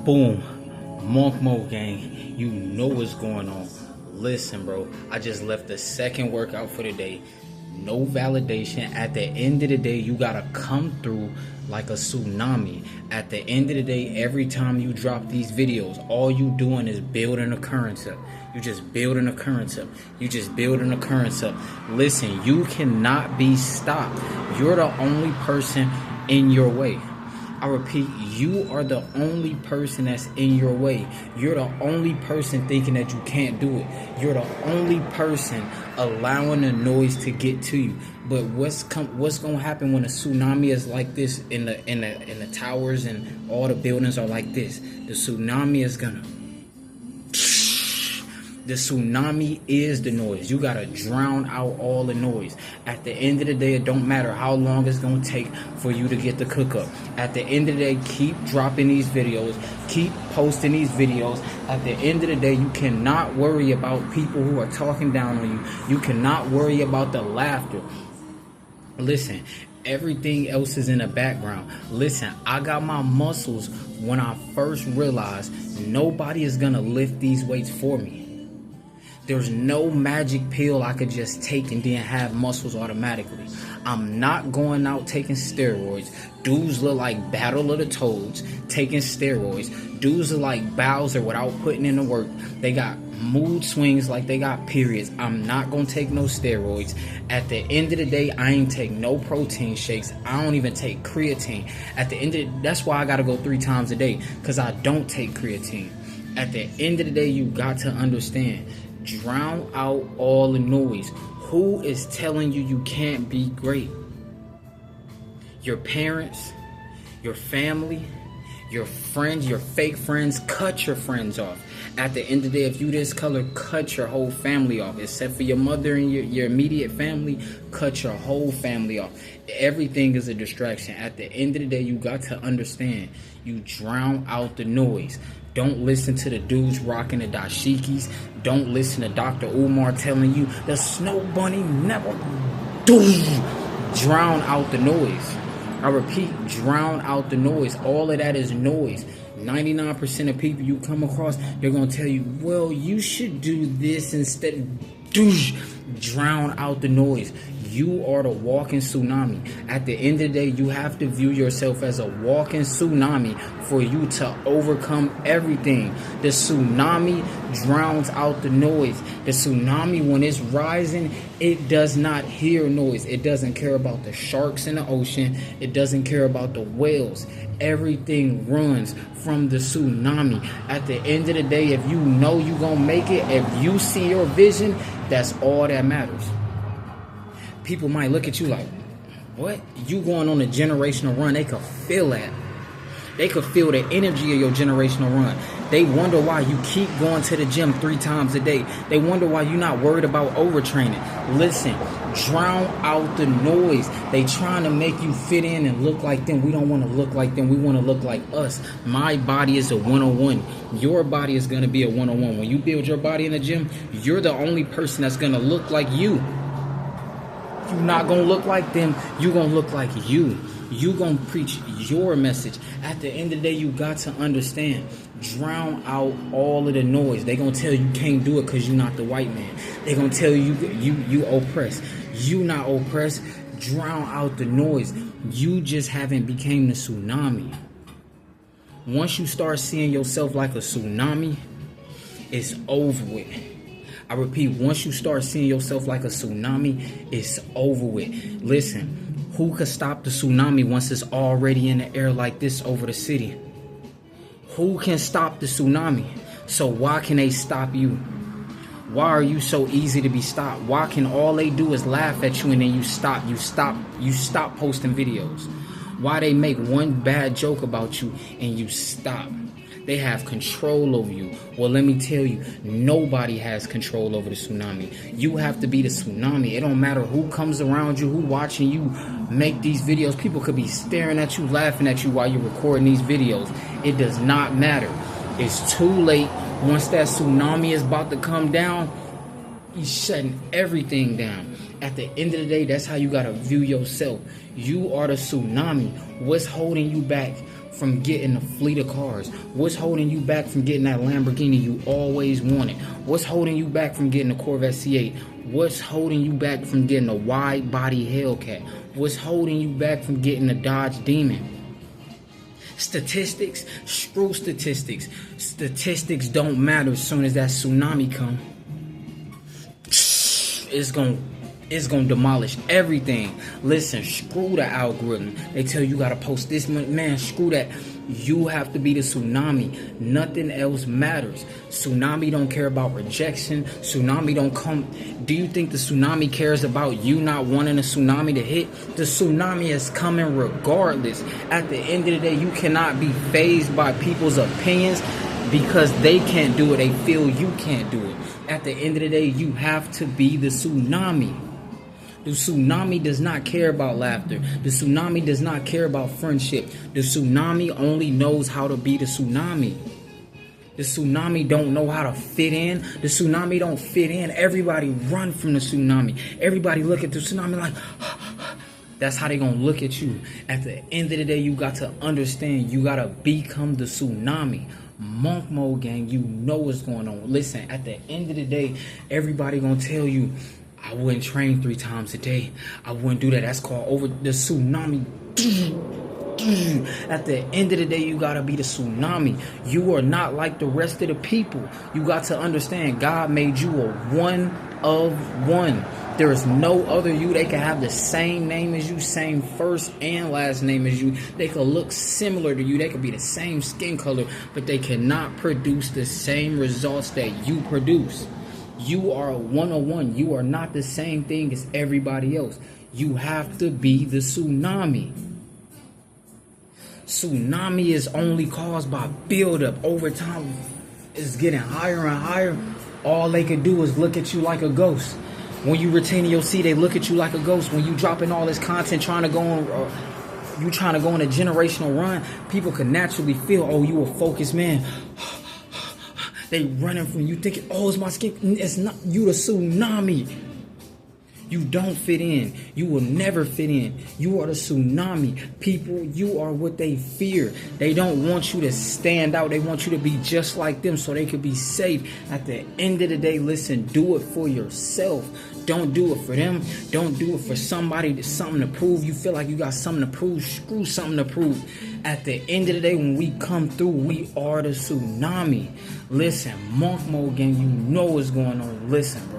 Boom. Monk Mode gang. You know what's going on. Listen, bro. I just left the second workout for the day. No validation. At the end of the day, you gotta come through like a tsunami. At the end of the day, every time you drop these videos, all you doing is building a current up. You just building a current up. You just building a current up. Listen, you cannot be stopped. You're the only person in your way. I repeat, you are the only person that's in your way. You're the only person thinking that you can't do it. You're the only person allowing the noise to get to you. But what's gonna happen when a tsunami is like this in the towers and all the buildings are like this? The tsunami is gonna. The tsunami is the noise. You gotta drown out all the noise. At the end of the day, it don't matter how long it's gonna take for you to get the cook up. At the end of the day, keep dropping these videos. Keep posting these videos. At the end of the day, you cannot worry about people who are talking down on you. You cannot worry about the laughter. Listen, everything else is in the background. Listen, I got my muscles when I first realized nobody is gonna lift these weights for me. There's no magic pill I could just take and then have muscles automatically. I'm not going out taking steroids. Dudes look like Battle of the Toads taking steroids. Dudes are like Bowser without putting in the work. They got mood swings like they got periods. I'm not gonna take no steroids. At the end of the day, I ain't take no protein shakes. I don't even take creatine. At the end of that's why I gotta go 3 times a day, because I don't take creatine. At the end of the day, you got to understand. Drown out all the noise. Who is telling you you can't be great? Your parents, your family, your friends, your fake friends. Cut your friends off. At the end of the day, if you this color, cut your whole family off. Except for your mother and your immediate family, cut your whole family off. Everything is a distraction. At the end of the day, you got to understand. You drown out the noise. Don't listen to the dudes rocking the dashikis. Don't listen to Dr. Umar telling you the snow bunny never. Drown out the noise. I repeat, drown out the noise. All of that is noise. 99% of people you come across, they're going to tell you, well, you should do this instead. Drown out the noise. You are the walking tsunami. At the end of the day, you have to view yourself as a walking tsunami for you to overcome everything. The tsunami drowns out the noise. The tsunami, when it's rising, it does not hear noise. It doesn't care about the sharks in the ocean. It doesn't care about the whales. Everything runs from the tsunami. At the end of the day, if you know you're going to make it, if you see your vision, that's all that matters. People might look at you like, what? You going on a generational run. They could feel that. They could feel the energy of your generational run. They wonder why you keep going to the gym 3 times a day. They wonder why you're not worried about overtraining. Listen, drown out the noise. They trying to make you fit in and look like them. We don't want to look like them. We want to look like us. My body is a 101. Your body is going to be a 101. When you build your body in the gym, you're the only person that's going to look like you. You're not going to look like them. You're going to look like you. You're going to preach your message. At the end of the day, you got to understand. Drown out all of the noise. They're going to tell you can't do it because you're not the white man. They're going to tell you oppressed. You not oppressed. Drown out the noise. You just haven't became the tsunami. Once you start seeing yourself like a tsunami, it's over with. I repeat, once you start seeing yourself like a tsunami, it's over with. Listen, who could stop the tsunami once it's already in the air like this over the city? Who can stop the tsunami? So why can they stop you? Why are you so easy to be stopped? Why can all they do is laugh at you and then you stop posting videos? Why they make one bad joke about you and you stop? They have control over you. Well, let me tell you, nobody has control over the tsunami. You have to be the tsunami. It don't matter who comes around you, who watching you make these videos. People could be staring at you, laughing at you while you're recording these videos. It does not matter. It's too late. Once that tsunami is about to come down, he's shutting everything down. At the end of the day, that's how you got to view yourself. You are the tsunami. What's holding you back from getting a fleet of cars? What's holding you back from getting that Lamborghini you always wanted? What's holding you back from getting a Corvette C8? What's holding you back from getting a wide body Hellcat? What's holding you back from getting a Dodge Demon? Statistics? Screw statistics. Statistics don't matter as soon as that tsunami come. It's gonna demolish everything. Listen, screw the algorithm. They tell you gotta post this, man, screw that. You have to be the tsunami. Nothing else matters. Tsunami don't care about rejection. Tsunami don't come. Do you think the tsunami cares about you not wanting a tsunami to hit? The tsunami is coming regardless. At the end of the day, you cannot be fazed by people's opinions because they can't do it. They feel you can't do it. At the end of the day, you have to be the tsunami. The tsunami does not care about laughter. The tsunami does not care about friendship. The tsunami only knows how to be the tsunami. The tsunami don't know how to fit in. The tsunami don't fit in. Everybody run from the tsunami. Everybody look at the tsunami like, that's how they gonna look at you. At the end of the day, you got to understand, you gotta become the tsunami. Monk mode gang, you know what's going on. Listen, at the end of the day, everybody gonna tell you, I wouldn't train 3 times a day. I wouldn't do that. That's called over the tsunami. At the end of the day, you gotta be the tsunami. You are not like the rest of the people. You got to understand, God made you a one of one. There is no other you. They can have the same name as you, same first and last name as you. They could look similar to you. They could be the same skin color, but they cannot produce the same results that you produce. You are a one-on-one. You are not the same thing as everybody else. You have to be the tsunami. Tsunami is only caused by buildup. Over time, it's getting higher and higher. All they can do is look at you like a ghost. When you retaining your seat, they look at you like a ghost. When you dropping all this content, trying to go on, you trying to go on a generational run, people can naturally feel, oh, you a focused man. They running from you thinking, oh, it's my skin. It's not. You the tsunami. You don't fit in. You will never fit in. You are the tsunami. People, you are what they fear. They don't want you to stand out. They want you to be just like them so they could be safe. At the end of the day, listen, do it for yourself. Don't do it for them. Don't do it for somebody that's something to prove. You feel like you got something to prove. Screw something to prove. At the end of the day, when we come through, we are the tsunami. Listen, monk mode gang, you know what's going on. Listen, bro.